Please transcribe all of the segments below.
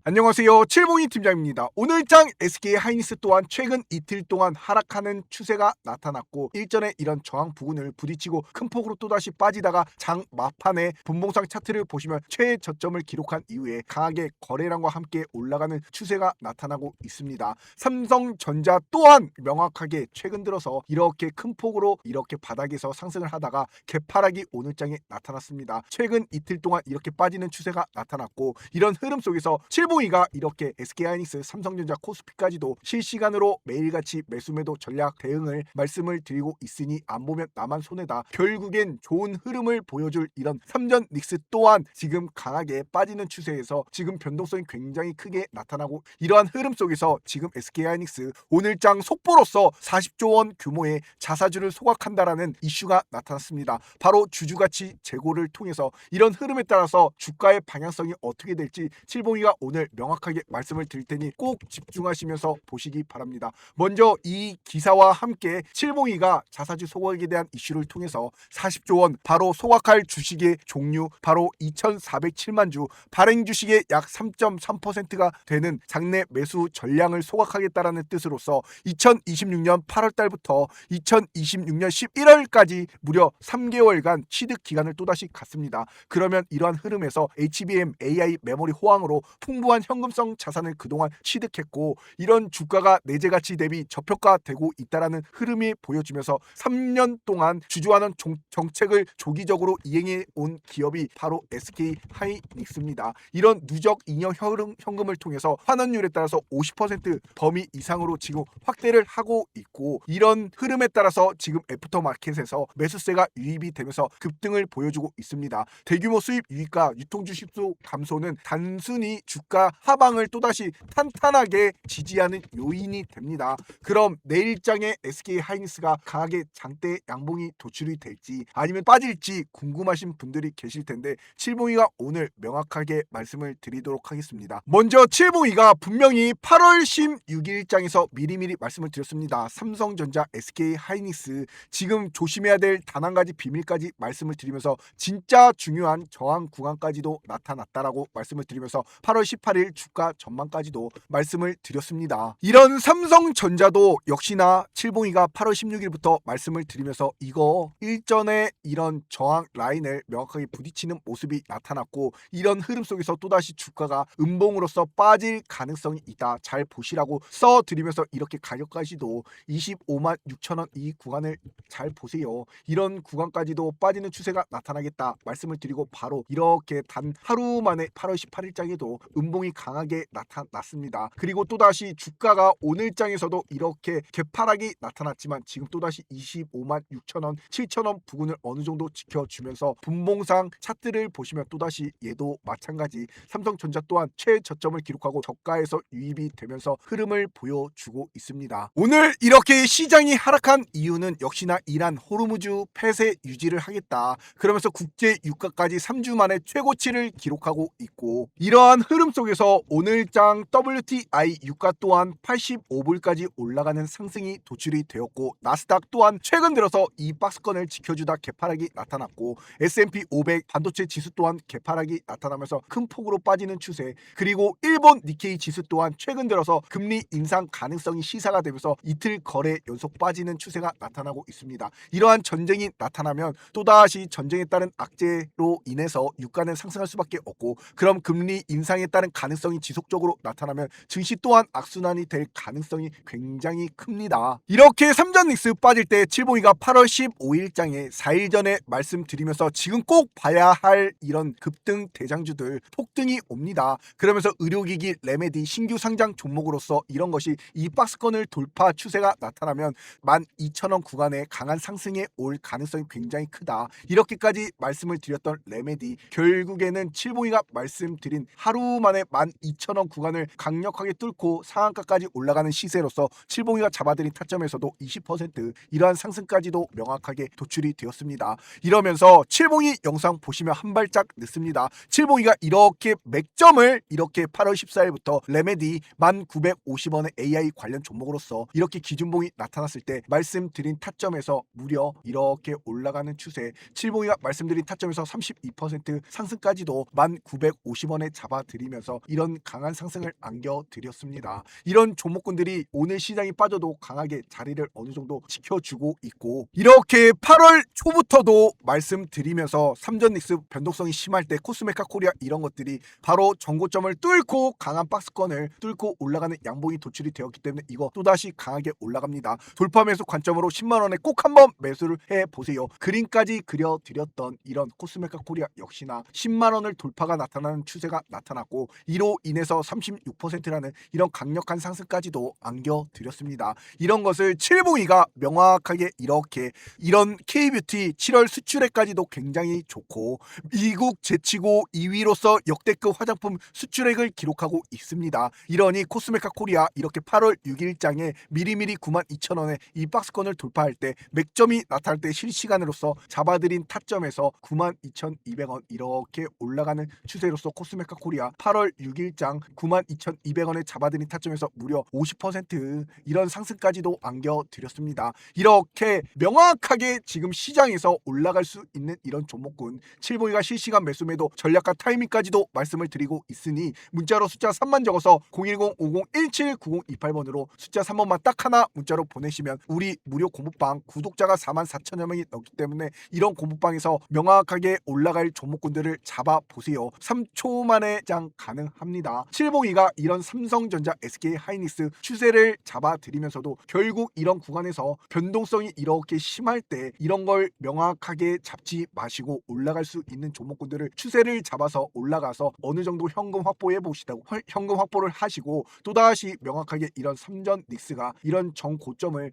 안녕하세요. 칠봉이 팀장입니다. 오늘장 SK 하이닉스 또한 최근 이틀 동안 하락하는 추세가 나타났고 일전에 이런 저항 부근을 부딪히고 큰 폭으로 또다시 빠지다가 장 막판에 분봉상 차트를 보시면 최저점을 기록한 이후에 강하게 거래량과 함께 올라가는 추세가 나타나고 있습니다. 삼성전자 또한 명확하게 최근 들어서 이렇게 큰 폭으로 이렇게 바닥에서 상승을 하다가 개파락이 오늘장에 나타났습니다. 최근 이틀 동안 이렇게 빠지는 추세가 나타났고 이런 흐름 속에서 칠봉이가 이렇게 SK하이닉스, 삼성전자, 코스피까지도 실시간으로 매일같이 매수매도 전략 대응을 말씀을 드리고 있으니 안 보면 나만 손해다. 결국엔 좋은 흐름을 보여줄 이런 삼전닉스 또한 지금 강하게 빠지는 추세에서 지금 변동성이 굉장히 크게 나타나고 이러한 흐름 속에서 지금 SK하이닉스 오늘장 속보로서 40조 원 규모의 자사주를 소각한다라는 이슈가 나타났습니다. 바로 주주가치 재고를 통해서 이런 흐름에 따라서 주가의 방향성이 어떻게 될지 칠봉이가 오늘 명확하게 말씀을 드릴 테니 꼭 집중하시면서 보시기 바랍니다. 먼저 이 기사와 함께 칠봉이가 자사주 소각에 대한 이슈를 통해서 40조 원 바로 소각할 주식의 종류 바로 2,407만 주 발행 주식의 약 3.3%가 되는 장내 매수 전량을 소각하겠다라는 뜻으로서 2026년 8월 달부터 2026년 11월까지 무려 3개월간 취득 기간을 또다시 갖습니다. 그러면 이러한 흐름에서 HBM AI 메모리 호황으로 풍부한 현금성 자산을 그동안 취득했고 이런 주가가 내재 가치 대비 저평가되고 있다라는 흐름이 보여지면서 3년 동안 주주환원 정책을 조기적으로 이행해 온 기업이 바로 SK 하이닉스입니다. 이런 누적 잉여 현금을 통해서 환원율에 따라서 50% 범위 이상으로 지금 확대를 하고 있고 이런 흐름에 따라서 지금 애프터마켓에서 매수세가 유입이 되면서 급등을 보여주고 있습니다. 대규모 수입 유입과 유통 주식수 감소는 단순히 주가 하방을 또다시 탄탄하게 지지하는 요인이 됩니다. 그럼 내일장에 SK 하이닉스가 강하게 장대 양봉이 도출이 될지 아니면 빠질지 궁금하신 분들이 계실 텐데 칠봉이가 오늘 명확하게 말씀을 드리도록 하겠습니다. 먼저 칠봉이가 분명히 8월 16일장에서 미리미리 말씀을 드렸습니다. 삼성전자, SK 하이닉스 지금 조심해야 될 단 한 가지 비밀까지 말씀을 드리면서 진짜 중요한 저항 구간까지도 나타났다라고 말씀을 드리면서 8월 18일 주가 전망까지도 말씀을 드렸습니다. 이런 삼성전자도 역시나 칠봉이가 8월 16일부터 말씀을 드리면서 이거 일전에 이런 저항 라인을 명확하게 부딪히는 모습이 나타났고 이런 흐름 속에서 또다시 주가가 음봉으로서 빠질 가능성이 있다. 잘 보시라고 써드리면서 이렇게 가격까지도 25만 6천 원 이 구간을 잘 보세요. 이런 구간까지도 빠지는 추세가 나타나겠다 말씀을 드리고 바로 이렇게 단 하루 만에 8월 18일장에도 음봉이 강하게 나타났습니다. 그리고 또다시 주가가 오늘장에서도 이렇게 개파락이 나타났지만 지금 또다시 25만 6천 원, 7천 원 부근을 어느 정도 지켜주면서 분봉상 차트를 보시면 또다시 얘도 마찬가지 삼성전자 또한 최저점을 기록하고 저가에서 유입이 되면서 흐름을 보여주고 있습니다. 오늘 이렇게 시장이 하락한 이유는 역시나 이란 호르무즈 폐쇄 유지를 하겠다. 그러면서 국제 유가까지 3주 만에 최고치를 기록하고 있고 이러한 흐름 속에서 오늘장 WTI 유가 또한 85불까지 올라가는 상승이 도출이 되었고 나스닥 또한 최근 들어서 이 박스권을 지켜주다 개파락이 나타났고 S&P 500 반도체 지수 또한 개파락이 나타나면서 큰 폭으로 빠지는 추세 그리고 일본 니케이 지수 또한 최근 들어서 금리 인상 가능성이 시사가 되면서 이틀 거래 연속 빠지는 추세가 나타나고 있습니다. 이러한 전쟁이 나타나면 또다시 전쟁에 따른 악재로 인해서 유가는 상승할 수밖에 없고 그럼 금리 인상에 따른 가능성이 지속적으로 나타나면 증시 또한 악순환이 될 가능성이 굉장히 큽니다. 이렇게 삼전닉스 빠질 때 칠봉이가 8월 15일장에 4일 전에 말씀드리면서 지금 꼭 봐야 할 이런 급등 대장주들 폭등이 옵니다. 그러면서 의료기기 레메디 신규 상장 종목으로서 이런 것이 이 박스권을 돌파 추세가 나타나면 12,000원 구간에 강한 상승에 올 가능성이 굉장히 크다. 이렇게까지 말씀을 드렸던 레메디 결국에는 칠봉이가 말씀드린 하루 만에 12,000원 구간을 강력하게 뚫고 상한가까지 올라가는 시세로서 칠봉이가 잡아들인 타점에서도 20% 이러한 상승까지도 명확하게 도출이 되었습니다. 이러면서 칠봉이 영상 보시면 한 발짝 늦습니다. 칠봉이가 이렇게 맥점을 이렇게 8월 14일부터 레메디 1,950원의 AI 관련 종목으로서 이렇게 기준봉이 나타났을 때 말씀드린 타점에서 무려 이렇게 올라가는 추세 칠봉이가 말씀드린 타점에서 32% 상승까지도 1,950원에 잡아드리면서 들면서 이런 강한 상승을 안겨드렸습니다. 이런 종목군들이 오늘 시장이 빠져도 강하게 자리를 어느 정도 지켜주고 있고, 이렇게 8월 초부터도 말씀드리면서 삼전 닉스 변동성이 심할 때 코스메카 코리아 이런 것들이 바로 전고점을 뚫고 강한 박스권을 뚫고 올라가는 양봉이 도출이 되었기 때문에 이거 또다시 강하게 올라갑니다. 돌파 매수 관점으로 10만원에 꼭 한번 매수를 해보세요. 그림까지 그려드렸던 이런 코스메카 코리아 역시나 10만원을 돌파가 나타나는 추세가 나타났고, 이로 인해서 36%라는 이런 강력한 상승까지도 안겨드렸습니다. 이런 것을 칠봉이가 명확하게 이렇게 이런 K뷰티 7월 수출액까지도 굉장히 좋고 미국 제치고 2위로서 역대급 화장품 수출액을 기록하고 있습니다. 이러니 코스메카 코리아 이렇게 8월 6일장에 미리미리 92,000원에 이 박스권을 돌파할 때 맥점이 나타날 때 실시간으로서 잡아들인 타점에서 92,200원 이렇게 올라가는 추세로서 코스메카 코리아 8월 6일장 92,200원에 잡아들인 타점에서 무려 50% 이런 상승까지도 안겨드렸습니다. 이렇게 명확하게 지금 시장에서 올라갈 수 있는 이런 종목군 칠봉이가 실시간 매수 매도 전략과 타이밍까지도 말씀을 드리고 있으니 문자로 숫자 3만 적어서 010-5017-9028번으로 숫자 3번만 딱 하나 문자로 보내시면 우리 무료 공부방 구독자가 44,000여 명이 넘기 때문에 이런 공부방에서 명확하게 올라갈 종목군들을 잡아보세요. 3초 만에 장 가능합니다. 칠봉이가 이런 삼성전자, SK하이닉스 추세를 잡아드리면서도 결국 이런 구간에서 변동성이 이렇게 심할 때 이런 걸 명확하게 잡지 마시고 올라갈 수 있는 종목군들을 추세를 잡아서 올라가서 어느 정도 현금 확보해 보시다고 현금 확보를 하시고 또다시 명확하게 이런 삼전 닉스가 이런 전 고점을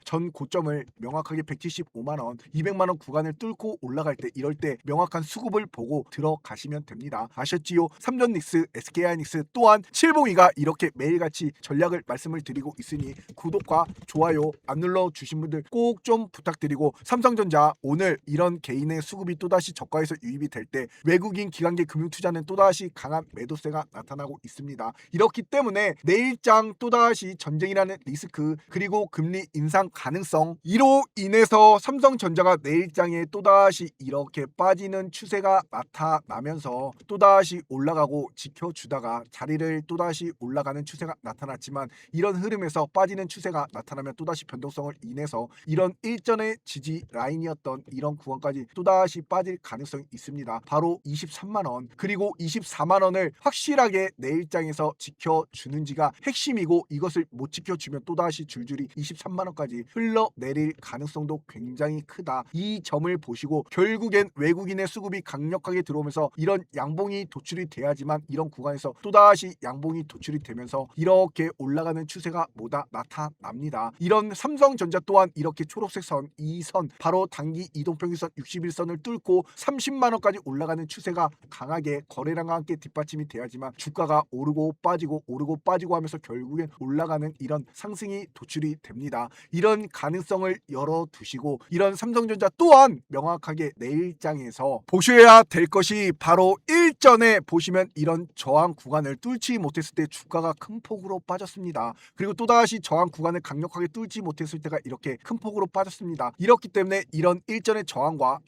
명확하게 175만원 200만원 구간을 뚫고 올라갈 때 이럴 때 명확한 수급을 보고 들어가시면 됩니다. 아셨지요? 삼전 닉스, SK하이닉스 또한 칠봉이가 이렇게 매일같이 전략을 말씀을 드리고 있으니 구독과 좋아요 안 눌러주신 분들 꼭 좀 부탁드리고, 삼성전자 오늘 이런 개인의 수급이 또다시 저가에서 유입이 될 때 외국인 기관계 금융투자는 또다시 강한 매도세가 나타나고 있습니다. 이렇기 때문에 내일장 또다시 전쟁이라는 리스크 그리고 금리 인상 가능성 이로 인해서 삼성전자가 내일장에 또다시 이렇게 빠지는 추세가 나타나면서 또다시 올라가고 지켜주다가 자리를 또다시 올라가는 추세가 나타났지만 이런 흐름에서 빠지는 추세가 나타나면 또다시 변동성을 인해서 이런 일전의 지지 라인이었던 이런 구간까지 또다시 빠질 가능성이 있습니다. 바로 23만원 그리고 24만원을 확실하게 내일장에서 지켜주는지가 핵심이고, 이것을 못 지켜주면 또다시 줄줄이 23만원까지 흘러내릴 가능성도 굉장히 크다. 이 점을 보시고 결국엔 외국인의 수급이 강력하게 들어오면서 이런 양봉이 도출이 돼야지만 이런 구간에서 또다시 양봉이 도출이 되면서 이렇게 올라가는 추세가 뭐다 나타납니다. 이런 삼성전자 또한 이렇게 초록색 선, 이 선 바로 단기 이동평균선 61선을 뚫고 30만원까지 올라가는 추세가 강하게 거래량과 함께 뒷받침이 돼야지만 주가가 오르고 빠지고 하면서 결국엔 올라가는 이런 상승이 도출이 됩니다. 이런 가능성을 열어두시고 이런 삼성전자 또한 명확하게 내일장에서 보셔야 될 것이 바로 일전에 보시면 이런 저항 구간을 뚫지 못했을 때 주가가 큰 폭으로 빠졌습니다. 그리고 또다시 저항 구간을 강력하게 뚫지 못했을 때가 이렇게 큰 폭으로 빠졌습니다. 이렇기 때문에 이런 일전의 저항과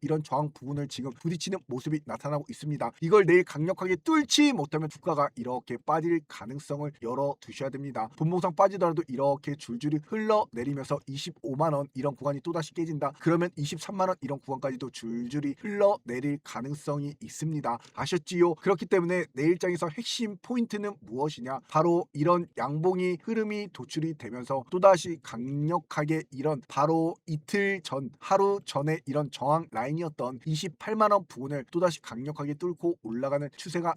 이런 저항 부분을 지금 부딪히는 모습이 나타나고 있습니다. 이걸 내일 강력하게 뚫지 못하면 주가가 이렇게 빠질 가능성을 열어두셔야 됩니다. 분봉상 빠지더라도 이렇게 줄줄이 흘러내리면서 25만원 이런 구간이 또다시 깨진다. 그러면 23만원 이런 구간까지도 줄줄이 흘러내릴 가능성이 있습니다. 아셨지요? 그렇기 때문에 내일장에서 핵심 포인트는 무엇이냐? 바로 이런 양봉이 흐름이 도출이 되면서 또다시 강력하게 이런 바로 이틀 전 하루 전에 이런 저항 라인이었던 28만원 부분을 또다시 강력하게 뚫고 올라가는 추세가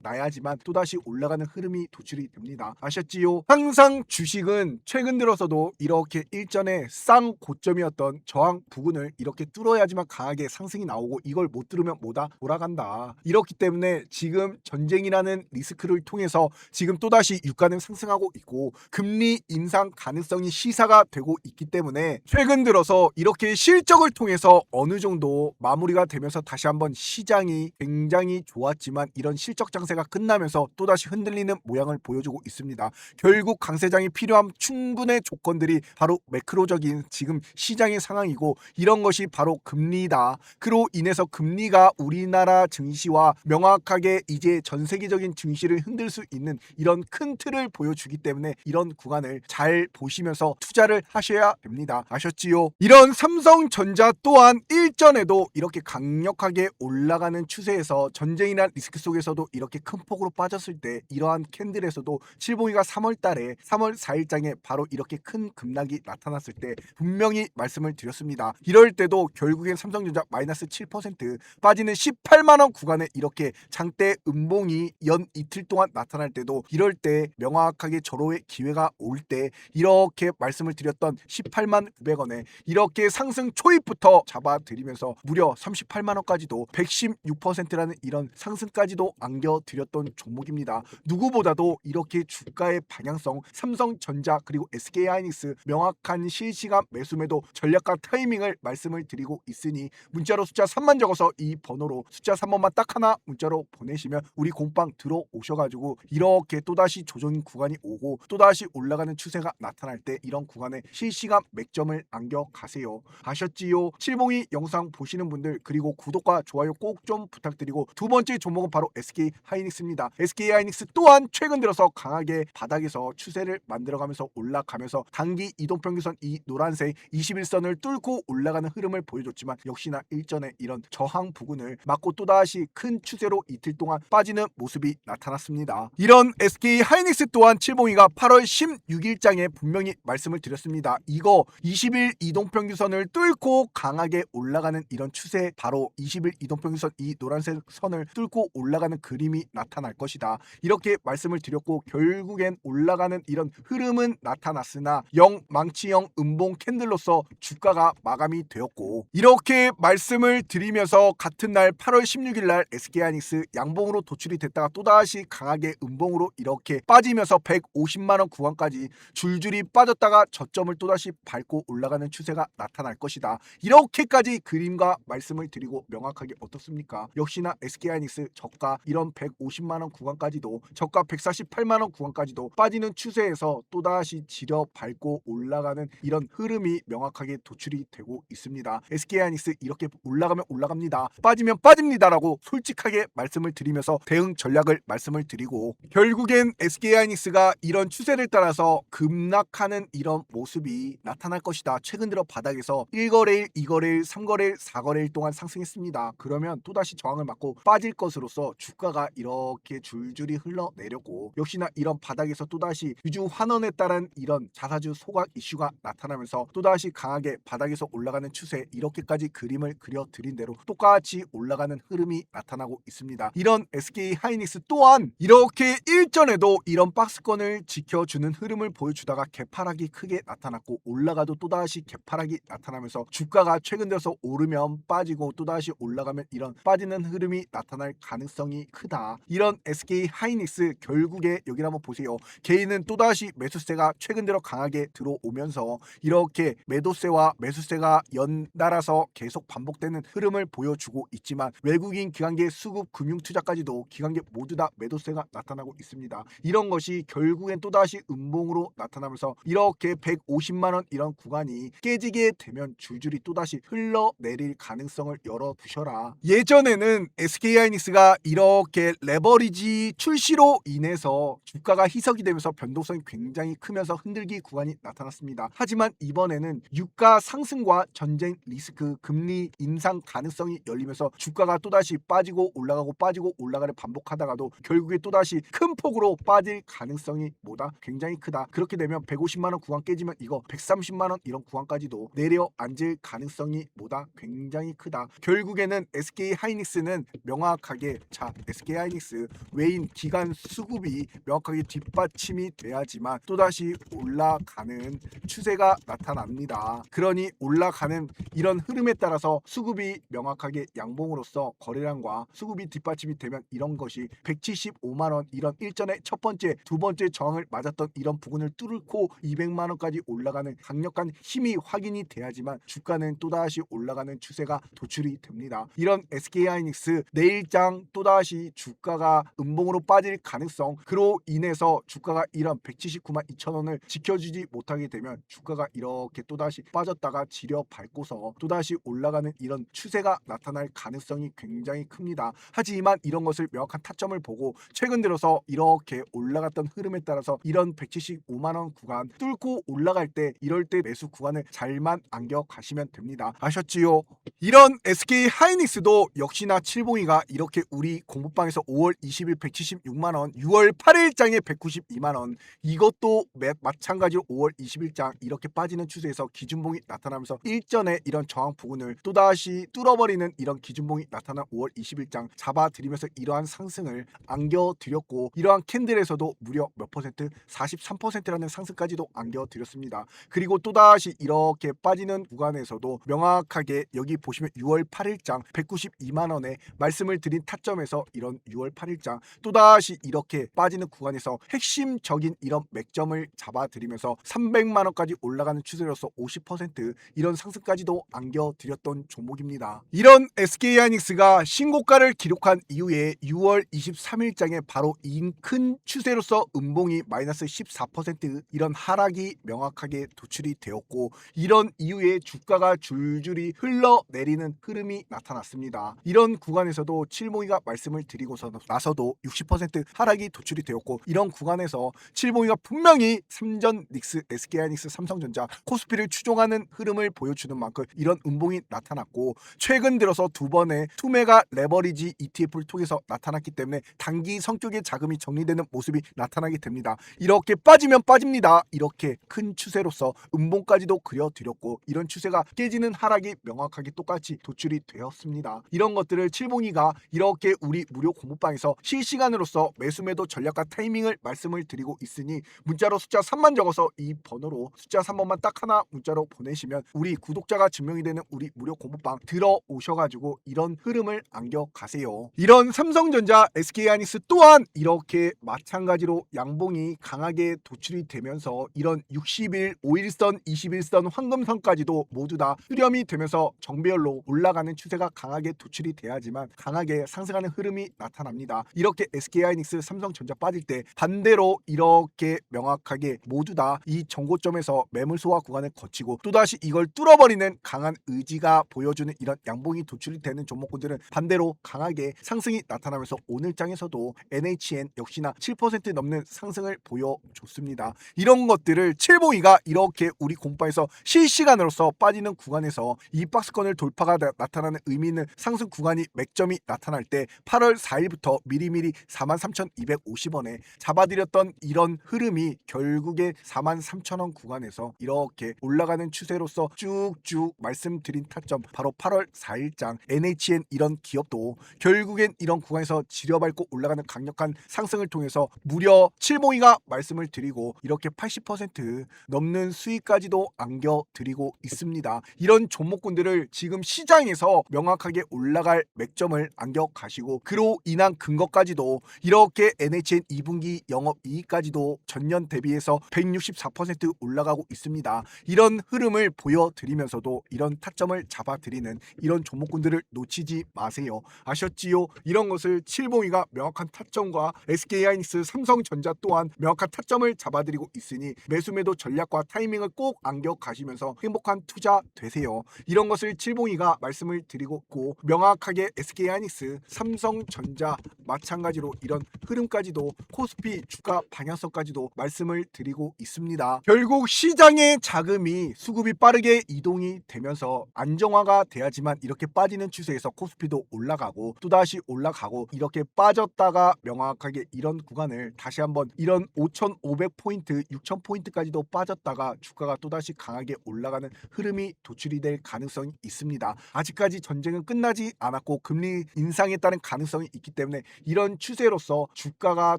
나야지만 또다시 올라가는 흐름이 도출이 됩니다. 아셨지요? 항상 주식은 최근 들어서도 이렇게 일전에 쌍 고점이었던 저항 부분을 이렇게 뚫어야지만 강하게 상승이 나오고, 이걸 못 뚫으면 몰아간다. 이렇기 때문에 지금 전쟁이라는 리스크를 통해서 지금 또다시 유가는 상승하고 있고 금리 인상 가능성이 시사가 되고 있기 때문에 최근 들어서 이렇게 실적을 통해서 어느 정도 마무리가 되면서 다시 한번 시장이 굉장히 좋았지만 이런 실적 장세가 끝나면서 또다시 흔들리는 모양을 보여주고 있습니다. 결국 강세장이 필요한 충분의 조건들이 바로 매크로적인 지금 시장의 상황이고, 이런 것이 바로 금리다. 그로 인해서 금리가 우리나라 증시와 명확하게 이제 전 세계적인 증시를 흔들 수 있는 이런 큰 틀을 보여주기 때문에 이런 구간을 잘 보시면서 투자를 하셔야 됩니다. 아셨지요? 이런 삼성전자 또한 일전에도 이렇게 강력하게 올라가는 추세에서 전쟁이란 리스크 속에서도 이렇게 큰 폭으로 빠졌을 때 이러한 캔들에서도 칠봉이가 3월 달에 3월 4일장에 바로 이렇게 큰 급락이 나타났을 때 분명히 말씀을 드렸습니다. 이럴 때도 결국엔 삼성전자 마이너스 7% 빠지는 18만원 구간에 이렇게 장대 음봉이 연 이틀 동안 나타날 때도 이럴 때 명확하게 절호의 기회가 올 때 이렇게 말씀을 드렸던 18만 900원에 이렇게 상승 초입부터 잡아드리면서 무려 38만원까지도 116%라는 이런 상승까지도 안겨드렸던 종목입니다. 누구보다도 이렇게 주가의 방향성, 삼성전자 그리고 SK하이닉스 명확한 실시간 매수 매도 전략과 타이밍을 말씀을 드리고 있으니 문자로 숫자 3만 적어서 이 번호로 숫자 3번만 딱 하나 문자로 보내시면 우리 공방 들어오셔가지고 이렇게 또다시 조정 구간이 오고 또다시 올라가는 추세가 나타날 때 이런 구간에 실시간 맥점을 안겨 가세요. 아셨지요? 칠봉이 영상 보시는 분들 그리고 구독과 좋아요 꼭 좀 부탁드리고 두 번째 종목은 바로 SK하이닉스입니다. SK하이닉스 또한 최근 들어서 강하게 바닥에서 추세를 만들어가면서 올라가면서 단기 이동평균선 이 노란색 21선을 뚫고 올라가는 흐름을 보여줬지만 역시나 일전에 이런 저항 부근을 맞고 또다시 큰 추세로 이틀 동안 빠지는 모습이 나타났습니다. 이런 SK하이닉스 또한 칠봉이가 8월 16일장에 분명히 말씀을 드렸습니다. 이거 20일 이동평균선을 뚫고 강하게 올라가는 이런 추세 바로 20일 이동평균선 이 노란색 선을 뚫고 올라가는 그림이 나타날 것이다. 이렇게 말씀을 드렸고 결국엔 올라가는 이런 흐름은 나타났으나 망치형 음봉 캔들로서 주가가 마감이 되었고 이렇게 말씀을 드리면서 같은 날 8월 16일 날 SK하이닉스 양봉으로 도출이 됐다가 또다시 강하게 음봉으로 이렇게 빠지면서 150만원 구간까지 줄줄이 빠졌다가 저점을 또다시 밟고 올라가는 추세가 나타날 것이다. 이렇게까지 그림과 말씀을 드리고 명확하게 어떻습니까? 역시나 SK하이닉스 저가 이런 150만원 구간까지도 저가 148만원 구간까지도 빠지는 추세에서 또다시 지려 밟고 올라가는 이런 흐름이 명확하게 도출이 되고 있습니다. SK하이닉스 이렇게 올라가면 올라갑니다. 빠지면 빠집니다라고 솔직하게 말씀을 드리면서 대응 전략을 말씀을 드리고 결국엔 SK하이닉스가 이런 추세를 따라서 급락하는 이런 모습이 나타날 것이다. 최근 들어 바닥에서 1거래일, 2거래일, 3거래일, 4거래일 동안 상승했습니다. 그러면 또다시 저항을 맞고 빠질 것으로서 주가가 이렇게 줄줄이 흘러내렸고 역시나 이런 바닥에서 또다시 유주 환원에 따른 이런 자사주 소각 이슈가 나타나면서 또다시 강하게 바닥에서 올라가는 추세 이렇게까지 그림을 그려드린 대로 똑같이 올라가는 흐름이 나타나고 있습니다. 이런 SK하이닉스 또한 이렇게 일전에도 이런 박스권을 지켜주는 흐름을 보여주다가 개파락이 크게 나타났고 올라가도 또다시 개파락이 나타나면서 주가가 최근 들어서 오르면 빠지고 또다시 올라가면 이런 빠지는 흐름이 나타날 가능성이 크다. 이런 SK하이닉스 결국에 여기 한번 보세요. 개인은 또다시 매수세가 최근 들어 강하게 들어오면서 이렇게 매도세와 매수세가 연달아서 계속 반복되는 흐름을 보여주고 있지만 외국인 기관계 수급 금융투자까지도 기관계 모두 다 매도세가 나타나고 있습니다. 이런 것이 결국엔 또다시 음봉으로 나타나면서 이렇게 150만원 이런 구간이 깨지게 되면 줄줄이 또다시 흘러내릴 가능성을 열어두셔라. 예전에는 SK하이닉스가 이렇게 레버리지 출시로 인해서 주가가 희석이 되면서 변동성이 굉장히 크면서 흔들기 구간이 나타났습니다. 하지만 이번에는 유가 상승과 전쟁 리스크 금리 인상 가능성이 열리면서 주가가 또다시 빠지고 올라가를 반복하다가도 결국에 또다시 큰 폭으로 빠질 가능성이 뭐다? 굉장히 크다. 그렇게 되면 150만원 구간 깨지면 이거 130만원 이런 구간까지도 내려앉을 가능성이 뭐다? 굉장히 크다. 결국에는 SK하이닉스는 명확하게 SK하이닉스 외인 기관 수급이 명확하게 뒷받침이 돼야지만 또다시 올라가는 추세가 나타납니다. 그러니 올라가는 이런 흐름에 따라서 수급이 명확하게 양봉으로서 거래량과 수급이 뒷받침이 되면 이런 것이 175만원 이런 일전에 첫 번째 두 번째 저항을 맞았던 이런 부분을 뚫고 200만원까지 올라가는 강력한 힘이 확인이 돼야지만 주가는 또다시 올라가는 추세가 도출이 됩니다. 이런 SK하이닉스 내일장 또다시 주가가 음봉으로 빠질 가능성 그로 인해서 주가가 이런 179만 2천원을 지켜주지 못하게 되면 주가가 이렇게 또다시 빠졌다가 지려 밟고서 또다시 올라가는 이런 추세가 나타날 가능성이 굉장히 큽니다. 하지만 이런 이런 것을 명확한 타점을 보고 최근 들어서 이렇게 올라갔던 흐름에 따라서 이런 175만원 구간 뚫고 올라갈 때 이럴 때 매수 구간을 잘만 안겨 가시면 됩니다. 아셨지요? 이런 SK 하이닉스도 역시나 칠봉이가 이렇게 우리 공부방에서 5월 20일 176만원, 6월 8일장에 192만원, 이것도 마찬가지로 5월 20일장 이렇게 빠지는 추세에서 기준봉이 나타나면서 일전에 이런 저항 부근을 또다시 뚫어버리는 이런 기준봉이 나타난 5월 20일장 잡아드리면서 이러한 상승을 안겨드렸고, 이러한 캔들에서도 무려 몇 퍼센트? 43%라는 상승까지도 안겨드렸습니다. 그리고 또다시 이렇게 빠지는 구간에서도 명확하게 여기 보시면 6월 8일장 192만원에 말씀을 드린 타점에서 이런 6월 8일장 또다시 이렇게 빠지는 구간에서 핵심적인 이런 맥점을 잡아드리면서 300만원까지 올라가는 추세로서 50% 이런 상승까지도 안겨드렸던 종목입니다. 이런 SK하이닉스가 신고가를 기록한 이후에 6월 23일장에 바로 이 큰 추세로서 음봉이 마이너스 14% 이런 하락이 명확하게 도출이 되었고, 이런 이후에 주가가 줄줄이 흘러내리는 흐름이 나타났습니다. 이런 구간에서도 칠봉이가 말씀을 드리고서 나서도 60% 하락이 도출이 되었고, 이런 구간에서 칠봉이가 분명히 삼전 닉스, SK하이닉스, 삼성전자, 코스피를 추종하는 흐름을 보여주는 만큼 이런 음봉이 나타났고, 최근 들어서 두 번의 투메가 레버리지 ETF를 통해서 나타났기 때문에 단기 성격의 자금이 정리되는 모습이 나타나게 됩니다. 이렇게 빠지면 빠집니다. 이렇게 큰 추세로서 음봉까지도 그려드렸고, 이런 추세가 깨지는 하락이 명확하게 똑같이 도출이 되었습니다. 이런 것들을 칠봉이가 이렇게 우리 무료 공부방에서 실시간으로서 매수매도 전략과 타이밍을 말씀을 드리고 있으니 문자로 숫자 3만 적어서 이 번호로 숫자 3번만 딱 하나 문자로 보내시면 우리 구독자가 증명이 되는 우리 무료 공부방 들어오셔가지고 이런 흐름을 안겨 가세요. 이런 삼성전자, SK하이닉스 또한 이렇게 마찬가지로 양봉이 강하게 도출이 되면서 이런 60일, 5일선, 21선 황금선까지도 모두 다 수렴이 되면서 정배열로 올라가는 추세가 강하게 도출이 돼야지만 강하게 상승하는 흐름이 나타납니다. 이렇게 SK하이닉스, 삼성전자 빠질 때 반대로 이렇게 명확하게 모두 다 이 정고점에서 매물 소화 구간을 거치고 또다시 이걸 뚫어버리는 강한 의지가 보여주는 이런 양봉이 도출이 되는 종목군들은 반대로 강하게 상승이 나타나면서 오늘 장에서도 NHN 역시나 7% 넘는 상승을 보여줬습니다. 이런 것들을 칠봉이가 이렇게 우리 공파에서 실시간으로서 빠지는 구간에서 이 박스권을 돌파가 나타나는 의미 있는 상승 구간이 맥점이 나타날 때 8월 4일부터 미리미리 43,250원에 잡아드렸던 이런 흐름이 결국에 43,000원 구간에서 이렇게 올라가는 추세로서 쭉쭉 말씀드린 타점 바로 8월 4일장 NHN 이런 기업도 결국엔 이런 구간에서 지려밟고 올라가는 강력한 상승을 통해서 무려 칠봉이가 말씀을 드리고 이렇게 80% 넘는 수익까지도 안겨드리고 있습니다. 이런 종목군들을 지금 시장에서 명확하게 올라갈 맥점을 안겨가시고 그로 인한 근거까지도 이렇게 NHN 2분기 영업이익까지도 전년 대비해서 164% 올라가고 있습니다. 이런 흐름을 보여드리면서도 이런 타점을 잡아드리는 이런 종목군들을 놓치지 마세요. 아셨지요? 이런 것을 칠봉이가 명확한 타점과 SK하이닉스, 삼성전자 또한 명확한 타점을 잡아드리고 있으니 매수매도 전략과 타이밍을 꼭 안겨가시면서 행복한 투자 되세요. 이런 것을 칠봉이가 말씀을 드리고 있고 명확하게 SK하이닉스, 삼성전자 마찬가지로 이런 흐름까지도 코스피 주가 방향성까지도 말씀을 드리고 있습니다. 결국 시장의 자금이 수급이 빠르게 이동이 되면서 안정화가 돼야지만 이렇게 빠지는 추세에서 코스피도 올라가고 또다시 올라가고 이렇게 빠졌다가 명확하게 이런 구간을 다시 한번 이런 5,500포인트, 6,000포인트까지도 빠졌다가 주가가 또다시 강하게 올라가는 흐름이 도출이 될 가능성이 있습니다. 아직까지 전쟁은 끝나지 않았고 금리 인상에 따른 가능성이 있기 때문에 이런 추세로서 주가가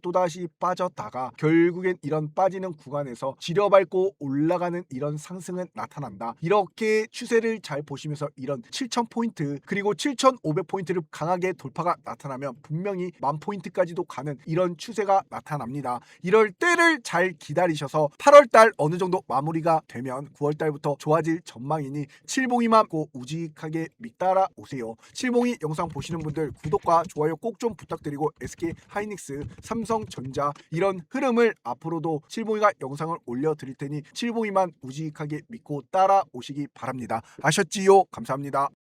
또다시 빠졌다가 결국엔 이런 빠지는 구간에서 지려밟고 올라가는 이런 상승은 나타난다. 이렇게 추세를 잘 보시면서 이런 7,000포인트 그리고 7,500포인트를 강하게 돌파가 나타나면 분명히 10,000포인트까지도 가는 이런 추세가 나타납니다. 이럴 때를 잘 기다리셔서 8월달 어느 정도 마무리가 되면 9월달부터 좋아질 전망이니 칠봉이만 꼭 우직하게 따라 오세요. 칠봉이 영상 보시는 분들 구독과 좋아요 꼭 좀 부탁드리고 SK하이닉스, 삼성전자 이런 흐름을 앞으로도 칠봉이가 영상을 올려드릴 테니 칠봉이만 우직하게 믿고 따라오시기 바랍니다. 아셨지요? 감사합니다.